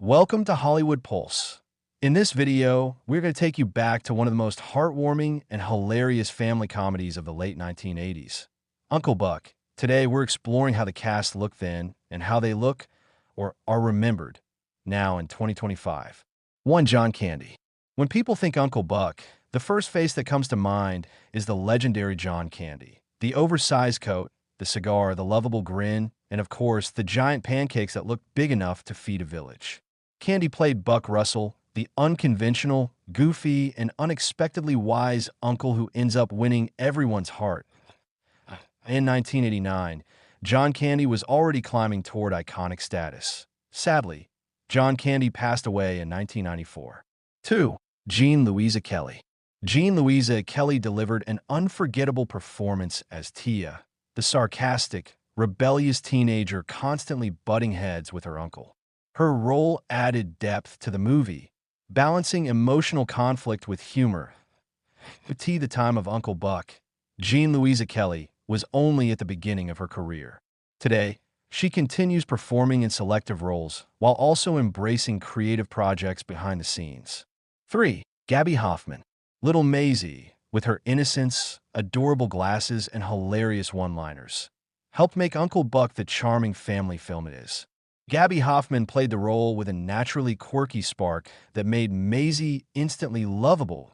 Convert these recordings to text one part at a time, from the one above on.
Welcome to Hollywood Pulse. In this video, we're going to take you back to one of the most heartwarming and hilarious family comedies of the late 1980s, Uncle Buck. Today, we're exploring how the cast looked then and how they look or are remembered now in 2025. 1. John Candy. When people think Uncle Buck, the first face that comes to mind is the legendary John Candy. The oversized coat, the cigar, the lovable grin, and of course, the giant pancakes that looked big enough to feed a village. Candy played Buck Russell, the unconventional, goofy, and unexpectedly wise uncle who ends up winning everyone's heart. In 1989, John Candy was already climbing toward iconic status. Sadly, John Candy passed away in 1994. 2. Jean Louisa Kelly. Jean Louisa Kelly delivered an unforgettable performance as Tia, the sarcastic, rebellious teenager constantly butting heads with her uncle. Her role added depth to the movie, balancing emotional conflict with humor. At the time of Uncle Buck, Jean Louisa Kelly was only at the beginning of her career. Today, she continues performing in selective roles while also embracing creative projects behind the scenes. 3. Gaby Hoffmann. Little Maisie, with her innocence, adorable glasses, and hilarious one-liners, helped make Uncle Buck the charming family film it is. Gaby Hoffmann played the role with a naturally quirky spark that made Maisie instantly lovable.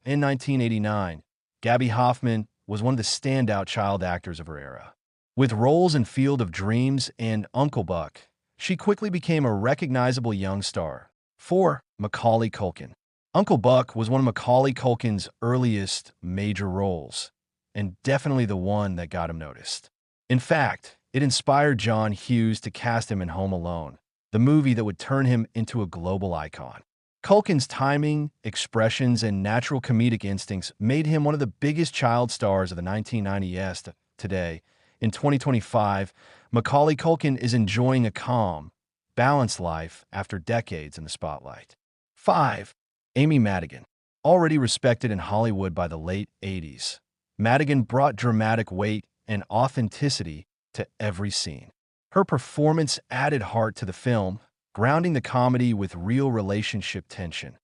In 1989, Gaby Hoffmann was one of the standout child actors of her era. With roles in Field of Dreams and Uncle Buck, she quickly became a recognizable young star. 4. Macaulay Culkin. Uncle Buck was one of Macaulay Culkin's earliest major roles, and definitely the one that got him noticed. In fact, it inspired John Hughes to cast him in Home Alone, the movie that would turn him into a global icon. Culkin's timing, expressions, and natural comedic instincts made him one of the biggest child stars of the 1990s. Today, in 2025, Macaulay Culkin is enjoying a calm, balanced life after decades in the spotlight. 5. Amy Madigan. Already respected in Hollywood by the late 80s, Madigan brought dramatic weight and authenticity to every scene. Her performance added heart to the film, grounding the comedy with real relationship tension.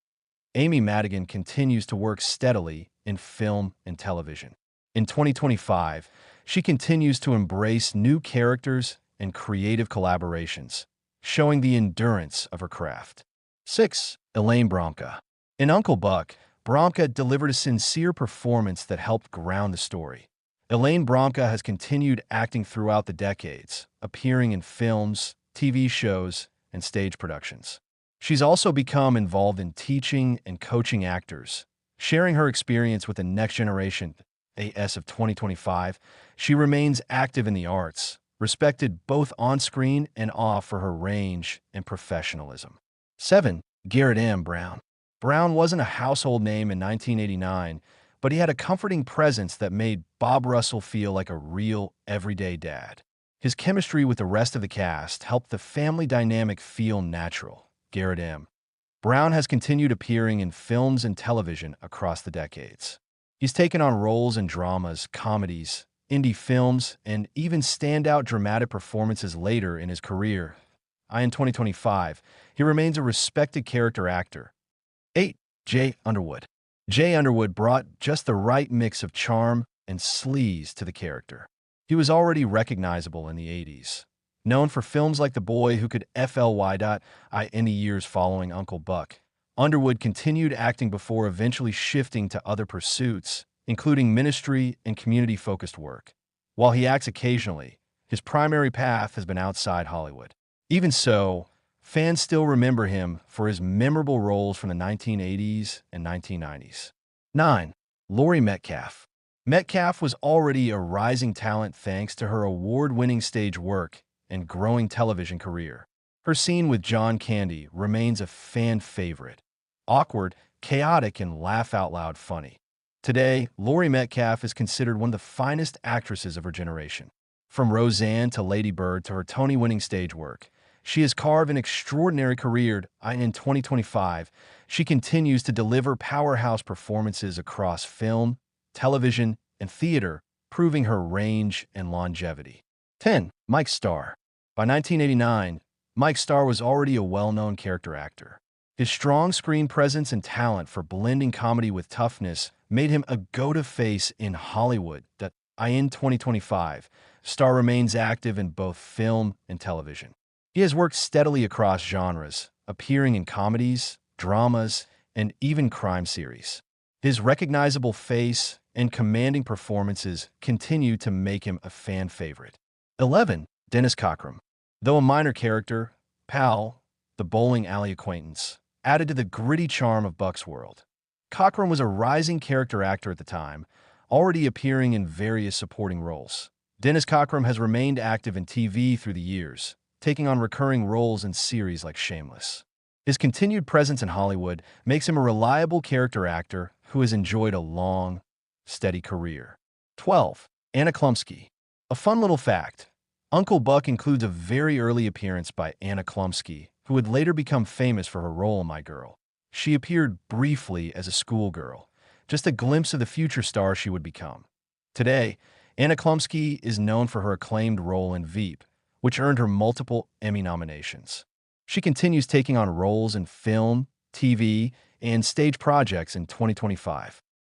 Amy Madigan continues to work steadily in film and television. In 2025, she continues to embrace new characters and creative collaborations, showing the endurance of her craft. 6. Elaine Bronca. In Uncle Buck, Bronca delivered a sincere performance that helped ground the story. Elaine Bronca has continued acting throughout the decades, appearing in films, TV shows, and stage productions. She's also become involved in teaching and coaching actors, sharing her experience with the next generation. As of 2025, she remains active in the arts, respected both on-screen and off for her range and professionalism. 7. Garrett M. Brown. Brown wasn't a household name in 1989, but he had a comforting presence that made Bob Russell feel like a real, everyday dad. His chemistry with the rest of the cast helped the family dynamic feel natural. Garrett M. Brown has continued appearing in films and television across the decades. He's taken on roles in dramas, comedies, indie films, and even standout dramatic performances later in his career. In 2025, he remains a respected character actor. 8. Jay Underwood. Jay Underwood brought just the right mix of charm and sleaze to the character. He was already recognizable in the 80s, known for films like The Boy Who Could Fly. In the years following Uncle Buck, Underwood continued acting before eventually shifting to other pursuits, including ministry and community-focused work. While he acts occasionally, his primary path has been outside Hollywood. Even so, fans still remember him for his memorable roles from the 1980s and 1990s. 9. Laurie Metcalf. Metcalf was already a rising talent thanks to her award-winning stage work and growing television career. Her scene with John Candy remains a fan favorite. Awkward, chaotic, and laugh-out-loud funny. Today, Laurie Metcalf is considered one of the finest actresses of her generation. From Roseanne to Lady Bird to her Tony-winning stage work, she has carved an extraordinary career. In 2025, she continues to deliver powerhouse performances across film, television, and theater, proving her range and longevity. 10. Mike Starr. By 1989, Mike Starr was already a well-known character actor. His strong screen presence and talent for blending comedy with toughness made him a go-to face in Hollywood. In 2025, Starr remains active in both film and television. He has worked steadily across genres, appearing in comedies, dramas, and even crime series. His recognizable face and commanding performances continue to make him a fan favorite. 11. Dennis Cockrum. Though a minor character, Pal, the bowling alley acquaintance, added to the gritty charm of Buck's world. Cockrum was a rising character actor at the time, already appearing in various supporting roles. Dennis Cockrum has remained active in TV through the years, taking on recurring roles in series like Shameless. His continued presence in Hollywood makes him a reliable character actor who has enjoyed a long, steady career. 12. Anna Chlumsky. A fun little fact. Uncle Buck includes a very early appearance by Anna Chlumsky, who would later become famous for her role in My Girl. She appeared briefly as a schoolgirl, just a glimpse of the future star she would become. Today, Anna Chlumsky is known for her acclaimed role in Veep, which earned her multiple Emmy nominations. She continues taking on roles in film, TV, and stage projects in 2025.